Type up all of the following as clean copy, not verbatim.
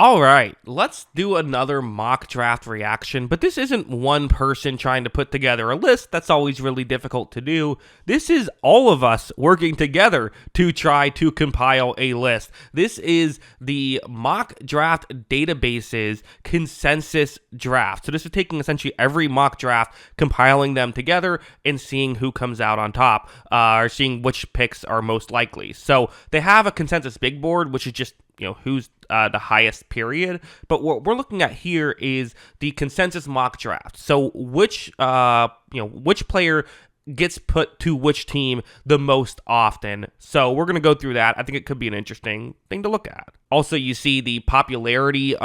All right, let's do another mock draft reaction, but this isn't one person trying to put together a list. That's always really difficult to do. This is all of us working together to try to compile a list. This is the mock draft database's consensus draft. So this is taking essentially every mock draft, compiling them together, and seeing who comes out on top, or seeing which picks are most likely. So they have a consensus big board, which is just who's the highest period. But what we're looking at here is the consensus mock draft. So which player gets put to which team the most often. So we're going to go through that. I think it could be an interesting thing to look at. Also, you see the popularity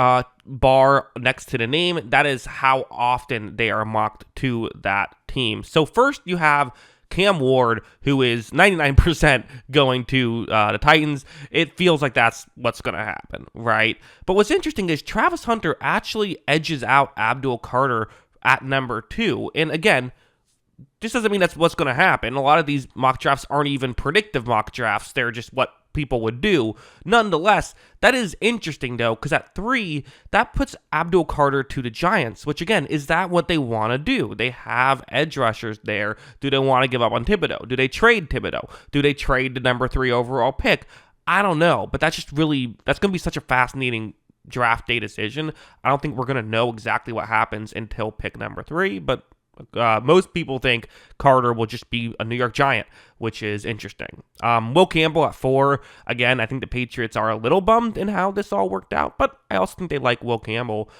bar next to the name. That is how often they are mocked to that team. So first you have Cam Ward, who is 99% going to the Titans. It feels like that's what's going to happen, right? But what's interesting is Travis Hunter actually edges out Abdul Carter at number 2. And again, this doesn't mean that's what's going to happen. A lot of these mock drafts aren't even predictive mock drafts. They're just what people would do. Nonetheless, that is interesting though, because at 3, that puts Abdul Carter to the Giants, which again, is that what they want to do? They have edge rushers there. Do they want to give up on Thibodeau? Do they trade Thibodeau? Do they trade the number 3 overall pick? I don't know, but that's going to be such a fascinating draft day decision. I don't think we're going to know exactly what happens until pick number 3, but most people think Carter will just be a New York Giant, which is interesting. Will Campbell at 4. Again, I think the Patriots are a little bummed in how this all worked out, but I also think they like Will Campbell.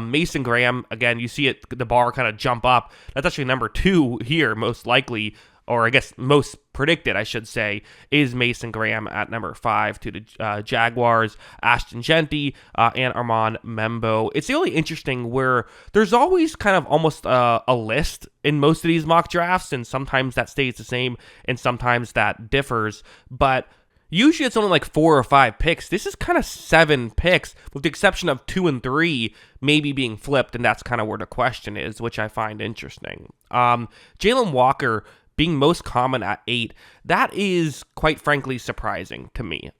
Mason Graham, again, you see the bar kind of jump up. That's actually number 2 here, most likely, or I guess most predicted, I should say, is Mason Graham at number 5 to the Jaguars, Ashton Genty, and Armand Membo. It's really interesting where there's always kind of almost a list in most of these mock drafts, and sometimes that stays the same, and sometimes that differs, but usually it's only like 4 or 5 picks. This is kind of 7 picks, with the exception of 2 and 3 maybe being flipped, and that's kind of where the question is, which I find interesting. Jalen Walker being most common at 8, that is quite frankly surprising to me.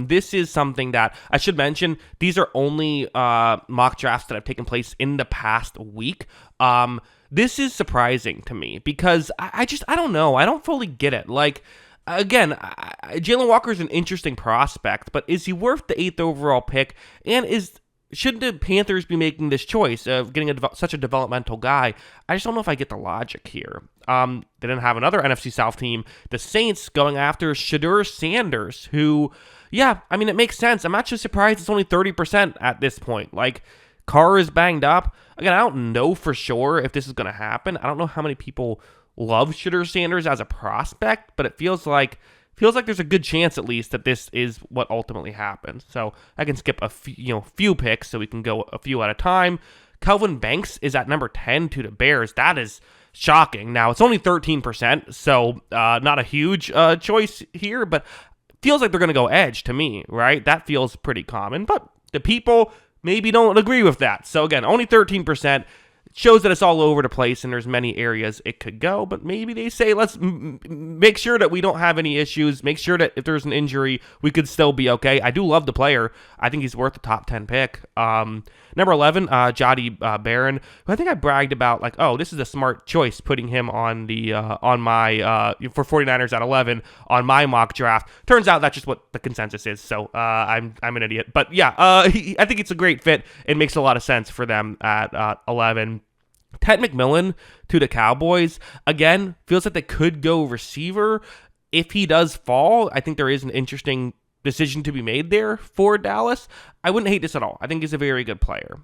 This is something that I should mention. These are only mock drafts that have taken place in the past week. This is surprising to me because I don't know. I don't fully get it. Like, again, Jalen Walker is an interesting prospect, but is he worth the 8th overall pick? And should the Panthers be making this choice of getting such a developmental guy? I just don't know if I get the logic here. They didn't have another NFC South team, the Saints, going after Shedeur Sanders, who, yeah, I mean, it makes sense. I'm actually surprised it's only 30% at this point. Like, Carr is banged up. Again, I don't know for sure if this is going to happen. I don't know how many people love Shedeur Sanders as a prospect, but it feels like there's a good chance at least that this is what ultimately happens. So I can skip a few picks so we can go a few at a time. Kelvin Banks is at number 10 to the Bears. That is shocking. Now, it's only 13%, so not a huge choice here, but feels like they're going to go edge to me, right? That feels pretty common, but the people maybe don't agree with that. So again, only 13%. Shows that it's all over the place and there's many areas it could go, but maybe they say, let's make sure that we don't have any issues, make sure that if there's an injury, we could still be okay. I do love the player. I think he's worth a top 10 pick. Number 11, Jody Barron, who I think I bragged about, like, oh, this is a smart choice, putting him on the on my for 49ers at 11 on my mock draft. Turns out that's just what the consensus is, so I'm an idiot. But yeah, I think it's a great fit. It makes a lot of sense for them at 11. Ted McMillan to the Cowboys, again, feels like they could go receiver. If he does fall, I think there is an interesting decision to be made there for Dallas. I wouldn't hate this at all. I think he's a very good player.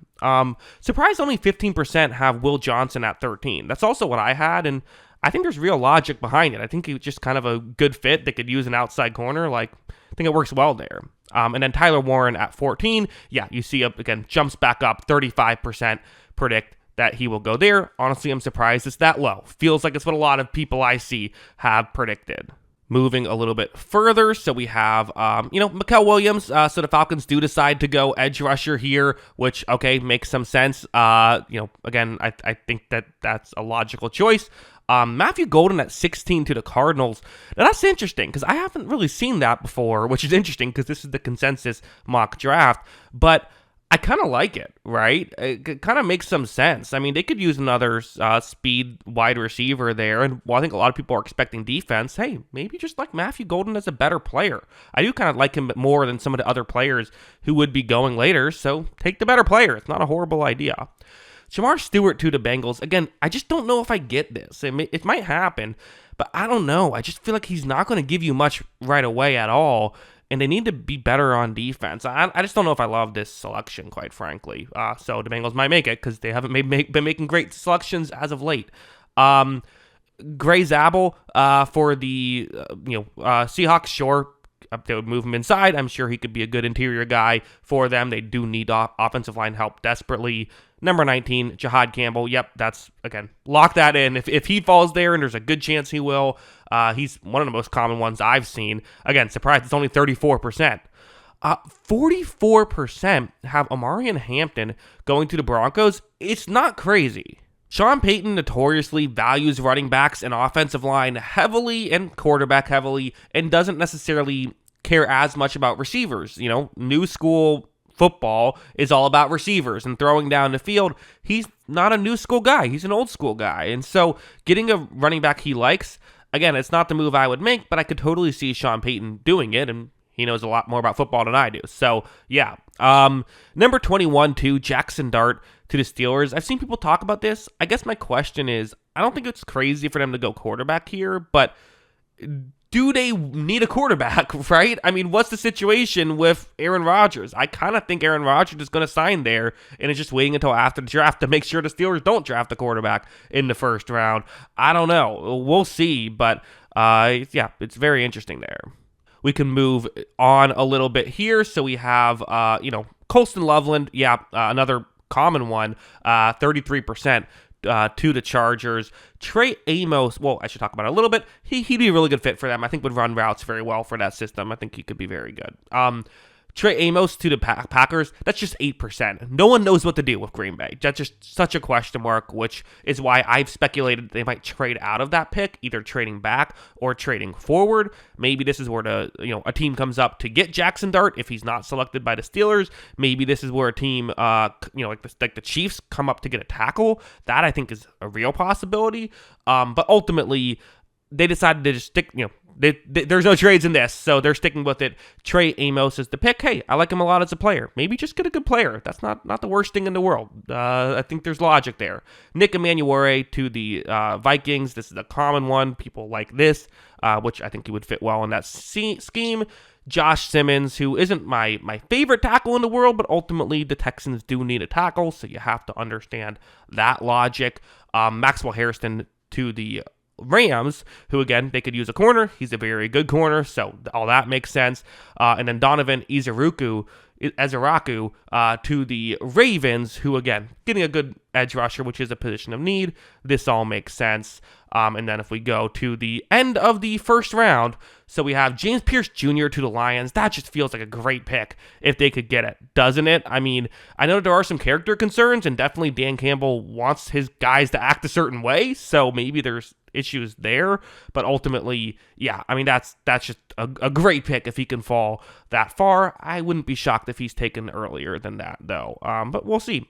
Surprised only 15% have Will Johnson at 13. That's also what I had, and I think there's real logic behind it. I think he's just kind of a good fit that could use an outside corner. Like, I think it works well there. And then Tyler Warren at 14. Yeah, you see, again, jumps back up, 35% predict that he will go there. Honestly, I'm surprised it's that low. Feels like it's what a lot of people I see have predicted. Moving a little bit further, so we have, Mikael Williams. So the Falcons do decide to go edge rusher here, which, okay, makes some sense. Again, I think that's a logical choice. Matthew Golden at 16 to the Cardinals. Now, that's interesting because I haven't really seen that before, which is interesting because this is the consensus mock draft. But I kind of like it, right? It kind of makes some sense. I mean, they could use another speed wide receiver there, and while I think a lot of people are expecting defense, hey, maybe just like Matthew Golden as a better player. I do kind of like him more than some of the other players who would be going later, so take the better player. It's not a horrible idea. Jamar Stewart to the Bengals. Again, I just don't know if I get this. It might happen, but I don't know. I just feel like he's not going to give you much right away at all, and they need to be better on defense. I just don't know if I love this selection, quite frankly. So the Bengals might make it because they haven't been making great selections as of late. Gray Zabel for the Seahawks, sure. They would move him inside. I'm sure he could be a good interior guy for them. They do need offensive line help desperately. Number 19, Jahad Campbell. Yep, that's, again, lock that in. If he falls there, and there's a good chance he will, he's one of the most common ones I've seen. Again, surprised it's only 34%. 44% have Omarion Hampton going to the Broncos. It's not crazy. Sean Payton notoriously values running backs and offensive line heavily and quarterback heavily and doesn't necessarily care as much about receivers. New school football is all about receivers and throwing down the field. He's not a new school guy. He's an old school guy. And so getting a running back he likes, again, it's not the move I would make, but I could totally see Sean Payton doing it, and he knows a lot more about football than I do. So, yeah. Number 21, too, Jackson Dart to the Steelers. I've seen people talk about this. I guess my question is, I don't think it's crazy for them to go quarterback here, but do they need a quarterback, right? I mean, what's the situation with Aaron Rodgers? I kind of think Aaron Rodgers is going to sign there and is just waiting until after the draft to make sure the Steelers don't draft a quarterback in the first round. I don't know. We'll see, but it's very interesting there. We can move on a little bit here. So we have, Colston Loveland. Another common one, 33%. To the Chargers. Trey Amos, well, I should talk about it a little bit. He'd be a really good fit for them. I think would run routes very well for that system. I think he could be very good. Trey Amos to the Packers, that's just 8%. No one knows what to do with Green Bay. That's just such a question mark, which is why I've speculated they might trade out of that pick, either trading back or trading forward. Maybe this is where a team comes up to get Jackson Dart if he's not selected by the Steelers. Maybe this is where a team, like the Chiefs, come up to get a tackle. That I think is a real possibility. But ultimately, they decided to just stick, there's no trades in this, so they're sticking with it. Trey Amos is the pick. Hey, I like him a lot as a player. Maybe just get a good player. That's not the worst thing in the world. I think there's logic there. Nick Emanuele to the Vikings. This is a common one. People like this, which I think he would fit well in that scheme. Josh Simmons, who isn't my favorite tackle in the world, but ultimately the Texans do need a tackle, so you have to understand that logic. Maxwell Harrison to the Rams, who, again, they could use a corner. He's a very good corner, so all that makes sense. And then Donovan Ezeraku to the Ravens, who, again, getting a good edge rusher, which is a position of need. This all makes sense. And then if we go to the end of the first round, so we have James Pierce Jr. to the Lions. That just feels like a great pick if they could get it, doesn't it? I mean, I know there are some character concerns, and definitely Dan Campbell wants his guys to act a certain way, so maybe there's issues there, but ultimately, that's just a great pick if he can fall that far. I wouldn't be shocked if he's taken earlier than that, though, but we'll see.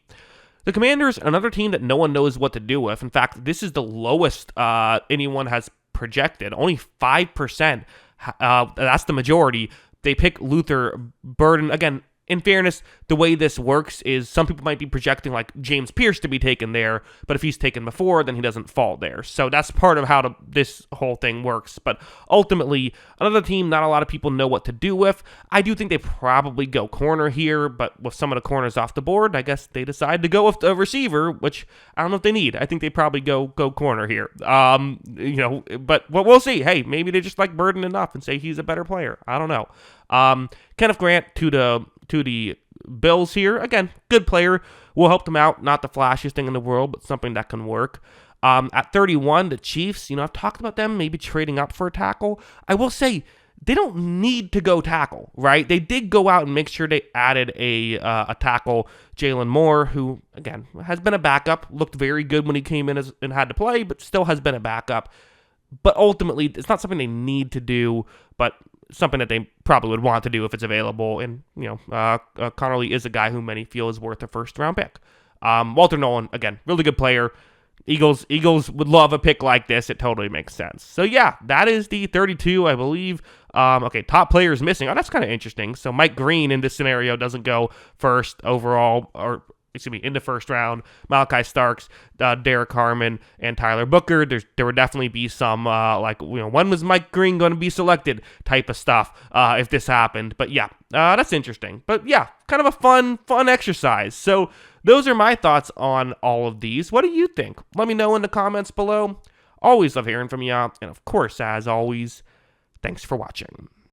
The Commanders, another team that no one knows what to do with. In fact, this is the lowest anyone has projected. Only 5%. That's the majority. They pick Luther Burden. Again, in fairness, the way this works is some people might be projecting like James Pierce to be taken there, but if he's taken before, then he doesn't fall there. So that's part of how this whole thing works. But ultimately, another team not a lot of people know what to do with. I do think they probably go corner here, but with some of the corners off the board, I guess they decide to go with a receiver, which I don't know if they need. I think they probably go corner here. But we'll see. Hey, maybe they just like Burden enough and say he's a better player. I don't know. Kenneth Grant to the Bills here. Again, good player. Will help them out. Not the flashiest thing in the world, but something that can work. At 31, the Chiefs, I've talked about them maybe trading up for a tackle. I will say they don't need to go tackle, right? They did go out and make sure they added a tackle, Jalen Moore, who, again, has been a backup. Looked very good when he came in and had to play, but still has been a backup. But ultimately, it's not something they need to do, but something that they probably would want to do if it's available. And, Connerly is a guy who many feel is worth a first-round pick. Walter Nolan, again, really good player. Eagles would love a pick like this. It totally makes sense. So, yeah, that is the 32, I believe. Okay, top players missing. Oh, that's kind of interesting. So Mike Green in this scenario doesn't go first overall, or in the first round. Malachi Starks, Derek Harmon, and Tyler Booker. There would definitely be some when was Mike Green going to be selected type of stuff if this happened. But yeah, that's interesting. But yeah, kind of a fun exercise. So those are my thoughts on all of these. What do you think? Let me know in the comments below. Always love hearing from you. And of course, as always, thanks for watching.